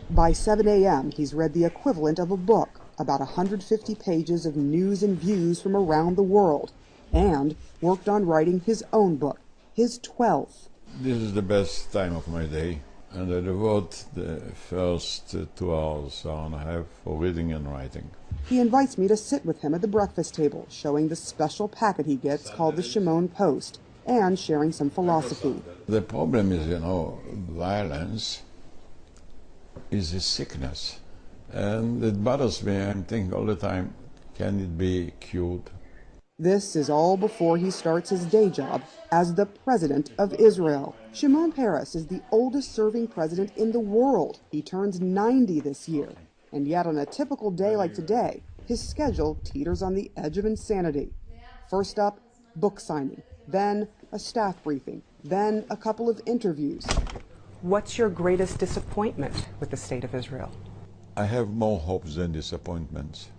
By 7 a.m., he's read the equivalent of a book, about 150 pages of news and views from around the world, and worked on writing his own book, his 12th. This is the best time of my day, and I devote the first 2 hours, 1.5 hours for reading and writing. He invites me to sit with him at the breakfast table, showing the special packet he gets called the Shimon Post, and sharing some philosophy. The problem is, violence is a sickness, and it bothers me. I'm thinking all the time, can it be cured? This is all before he starts his day job as the President of Israel. Shimon Peres is the oldest serving president in the world. He turns 90 this year. And yet on a typical day like today, his schedule teeters on the edge of insanity. First up, book signing, then a staff briefing, then a couple of interviews. What's your greatest disappointment with the state of Israel? I have more hopes than disappointments.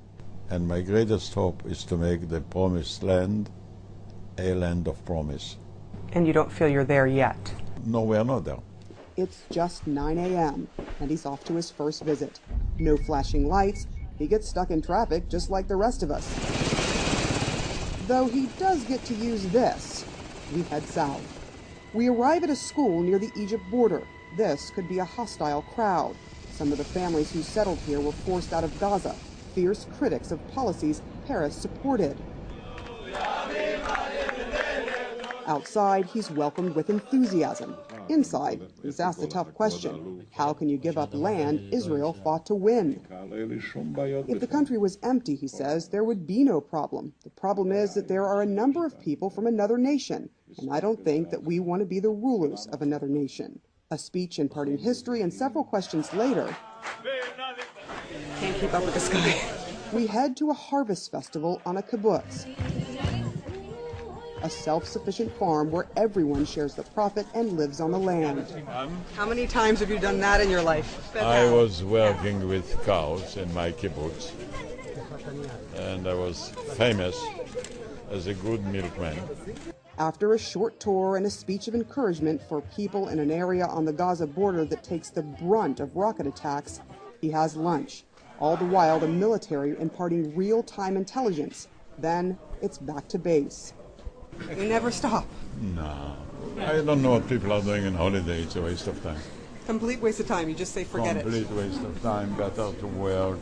And my greatest hope is to make the promised land a land of promise. And you don't feel you're there yet? No, we are not there. It's just 9 a.m., and he's off to his first visit. No flashing lights. He gets stuck in traffic just like the rest of us. Though he does get to use this. We head south. We arrive at a school near the Egypt border. This could be a hostile crowd. Some of the families who settled here were forced out of Gaza, fierce critics of policies Peres supported. Outside, he's welcomed with enthusiasm. Inside, he's asked the tough question: how can you give up land Israel fought to win? If the country was empty, he says, there would be no problem. The problem is that there are a number of people from another nation, and I don't think that we want to be the rulers of another nation. A speech imparting history, and several questions later, can't keep up with this guy. We head to a harvest festival on a kibbutz, a self-sufficient farm where everyone shares the profit and lives on the land. How many times have you done that in your life? I was working with cows in my kibbutz, and I was famous as a good milkman. After a short tour and a speech of encouragement for people in an area on the Gaza border that takes the brunt of rocket attacks, he has lunch. All the while, the military imparting real-time intelligence. Then it's back to base. You never stop. No, I don't know what people are doing on holiday. It's a waste of time. Complete waste of time. You just say forget it. Complete waste of time. Better to work.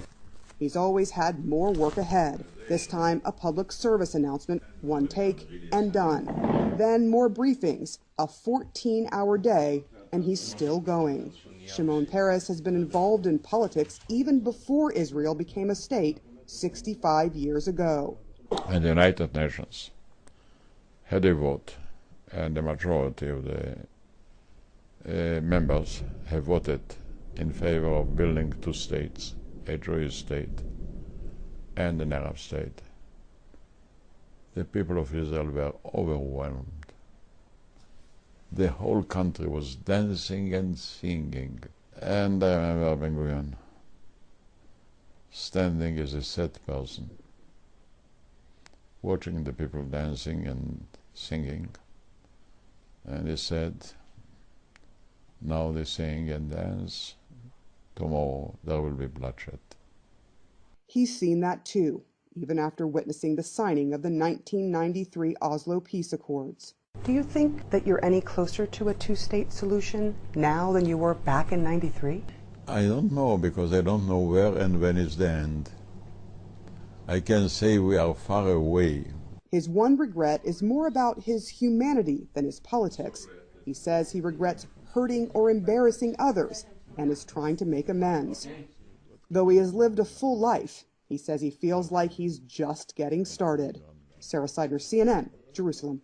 He's always had more work ahead. This time, a public service announcement, one take, and done. Then more briefings, a 14-hour day, and he's still going. Shimon Peres has been involved in politics even before Israel became a state 65 years ago. And the United Nations had a vote, and the majority of the members have voted in favor of building two states, a Jewish state and an Arab state. The people of Israel were overwhelmed. The whole country was dancing and singing. And I remember Ben-Gurion standing as a sad person, watching the people dancing and singing. And he said, now they sing and dance, tomorrow there will be bloodshed. He's seen that too, even after witnessing the signing of the 1993 Oslo Peace Accords. Do you think that you're any closer to a two-state solution now than you were back in '93? I don't know, because I don't know where and when is the end. I can say we are far away. His one regret is more about his humanity than his politics. He says he regrets hurting or embarrassing others and is trying to make amends. Though he has lived a full life, he says he feels like he's just getting started. Sarah Seidner, CNN, Jerusalem.